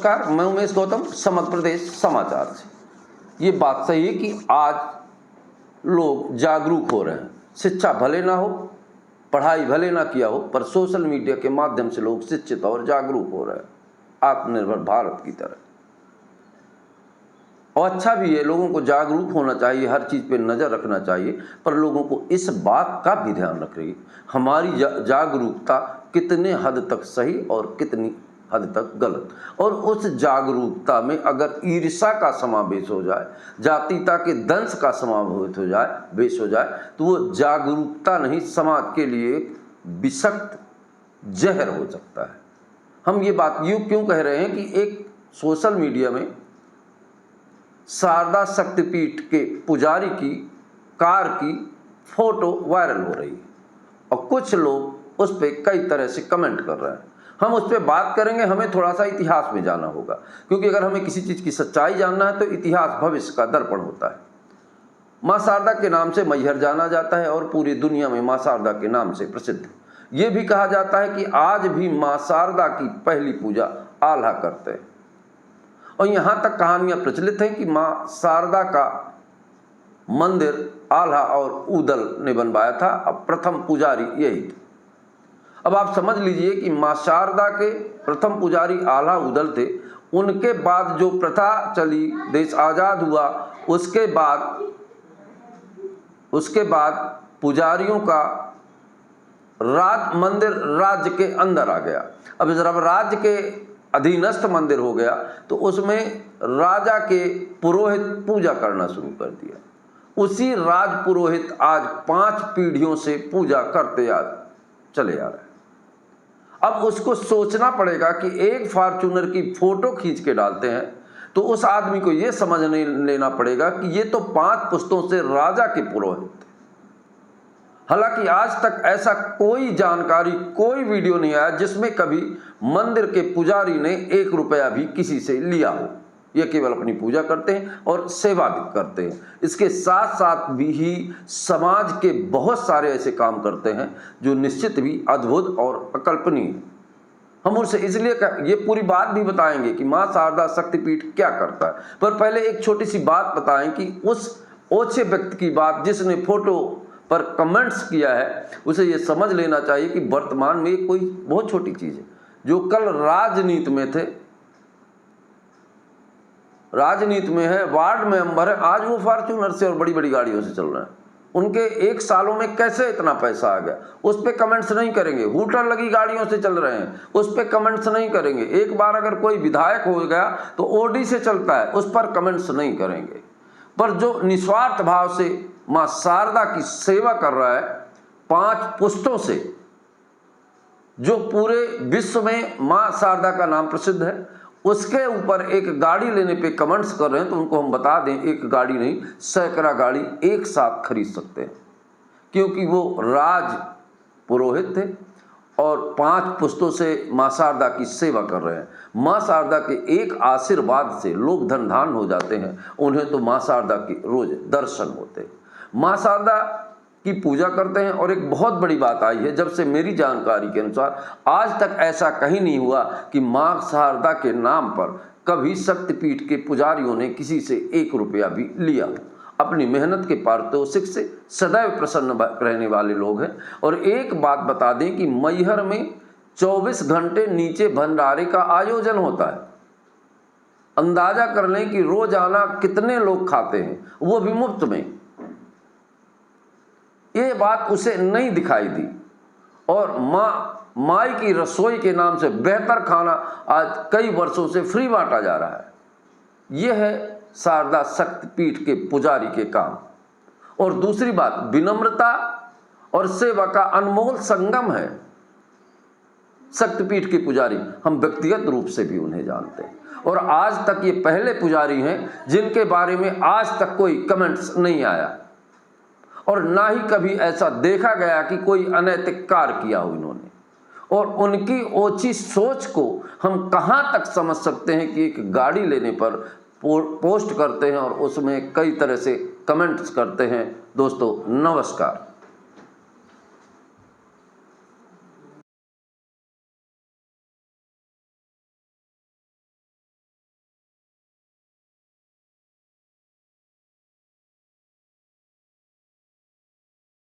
नमस्कार, मैं उमेश गौतम, समग्र प्रदेश समाचार से। ये बात सही है कि आज लोग जागरूक हो रहे हैं। शिक्षा भले ना हो, पढ़ाई भले ना किया हो, पर सोशल मीडिया के माध्यम से लोग शिक्षित और जागरूक हो रहे हैं, आत्मनिर्भर भारत की तरह। और अच्छा भी है, लोगों को जागरूक होना चाहिए, हर चीज़ पे नज़र रखना चाहिए, पर लोगों को इस बात का भी ध्यान रखिए हमारी जागरूकता कितने हद तक सही और कितनी हद तक गलत। और उस जागरूकता में अगर ईर्ष्या का समावेश हो जाए, जातीयता के दंश का समावेश हो जाए, तो वो जागरूकता नहीं, समाज के लिए विषक्त जहर हो सकता है। हम ये बात यूँ क्यों कह रहे हैं कि एक सोशल मीडिया में शारदा शक्तिपीठ के पुजारी की कार की फोटो वायरल हो रही है और कुछ लोग उस पर कई तरह से कमेंट कर रहे हैं। हम उस पर बात करेंगे। हमें थोड़ा सा इतिहास में जाना होगा, क्योंकि अगर हमें किसी चीज़ की सच्चाई जानना है तो इतिहास भविष्य का दर्पण होता है। माँ शारदा के नाम से मैहर जाना जाता है और पूरी दुनिया में माँ शारदा के नाम से प्रसिद्ध। ये भी कहा जाता है कि आज भी माँ शारदा की पहली पूजा आल्हा करते हैं। और यहाँ तक कहानियाँ प्रचलित हैं कि माँ शारदा का मंदिर आल्हा और उदल ने बनवाया था। अब प्रथम पुजारी यही थे। अब आप समझ लीजिए कि माँ शारदा के प्रथम पुजारी आल्हा उदल थे। उनके बाद जो प्रथा चली, देश आज़ाद हुआ, उसके बाद पुजारियों का मंदिर राज्य के अंदर आ गया। अब जब राज्य के अधीनस्थ मंदिर हो गया तो उसमें राजा के पुरोहित पूजा करना शुरू कर दिया। उसी राज पुरोहित आज 5 पीढ़ियों से पूजा करते चले आ रहे हैं। अब उसको सोचना पड़ेगा कि एक फॉर्च्यूनर की फोटो खींच के डालते हैं तो उस आदमी को यह समझ लेना पड़ेगा कि ये तो 5 पुश्तों से राजा के पुरोहित थे। हालांकि आज तक ऐसा कोई जानकारी, कोई वीडियो नहीं आया जिसमें कभी मंदिर के पुजारी ने 1 रुपया भी किसी से लिया हो। ये केवल अपनी पूजा करते हैं और सेवा भी करते हैं। इसके साथ साथ भी ही समाज के बहुत सारे ऐसे काम करते हैं जो निश्चित भी अद्भुत और अकल्पनीय है। हम उनसे इसलिए ये पूरी बात भी बताएंगे कि माँ शारदा शक्तिपीठ क्या करता है, पर पहले एक छोटी सी बात बताएं कि उस ओछे व्यक्ति की बात जिसने फोटो पर कमेंट्स किया है, उसे ये समझ लेना चाहिए कि वर्तमान में कोई बहुत छोटी चीज़ है। जो कल राजनीति में थे, राजनीति में है, वार्ड मेंबर है, आज वो फॉर्च्यूनर से और बड़ी बड़ी गाड़ियों से चल रहे हैं। उनके 1 सालों में कैसे इतना पैसा आ गया, उस पर कमेंट्स नहीं करेंगे। हूटर लगी गाड़ियों से चल रहे हैं, उस पर कमेंट्स नहीं करेंगे। एक बार अगर कोई विधायक हो गया तो ओडी से चलता है, उस पर कमेंट्स नहीं करेंगे। पर जो निस्वार्थ भाव से माँ शारदा की सेवा कर रहा है 5 पुश्तों से, जो पूरे विश्व में माँ शारदा का नाम प्रसिद्ध है, उसके ऊपर एक गाड़ी लेने पे कमेंट्स कर रहे हैं, तो उनको हम बता दें एक गाड़ी नहीं, सैकड़ा गाड़ी एक साथ खरीद सकते हैं, क्योंकि वो राज पुरोहित थे और 5 पुश्तों से माँ शारदा की सेवा कर रहे हैं। माँ शारदा के एक आशीर्वाद से लोग धन धान हो जाते हैं। उन्हें तो माँ शारदा की रोज दर्शन होते हैं, माँ शारदा की पूजा करते हैं। और एक बहुत बड़ी बात आई है, जब से मेरी जानकारी के अनुसार आज तक ऐसा कहीं नहीं हुआ कि माँ शारदा के नाम पर कभी शक्तिपीठ के पुजारियों ने किसी से 1 रुपया भी लिया हो। अपनी मेहनत के पारितोषिक से सदैव प्रसन्न रहने वाले लोग हैं। और एक बात बता दें कि मैहर में 24 घंटे नीचे भंडारे का आयोजन होता है। अंदाजा कर लें कि रोजाना कितने लोग खाते हैं, वो भी मुफ्त में। ये बात उसे नहीं दिखाई दी और माई की रसोई के नाम से बेहतर खाना आज कई वर्षों से फ्री बांटा जा रहा है। यह है शारदा शक्तिपीठ के पुजारी के काम। और दूसरी बात, विनम्रता और सेवा का अनमोल संगम है शक्तिपीठ के पुजारी। हम व्यक्तिगत रूप से भी उन्हें जानते हैं और आज तक ये पहले पुजारी हैं जिनके बारे में आज तक कोई कमेंट्स नहीं आया और ना ही कभी ऐसा देखा गया कि कोई अनैतिक कार्य किया हो इन्होंने। और उनकी ओछी सोच को हम कहां तक समझ सकते हैं कि एक गाड़ी लेने पर पोस्ट करते हैं और उसमें कई तरह से कमेंट्स करते हैं। दोस्तों नमस्कार।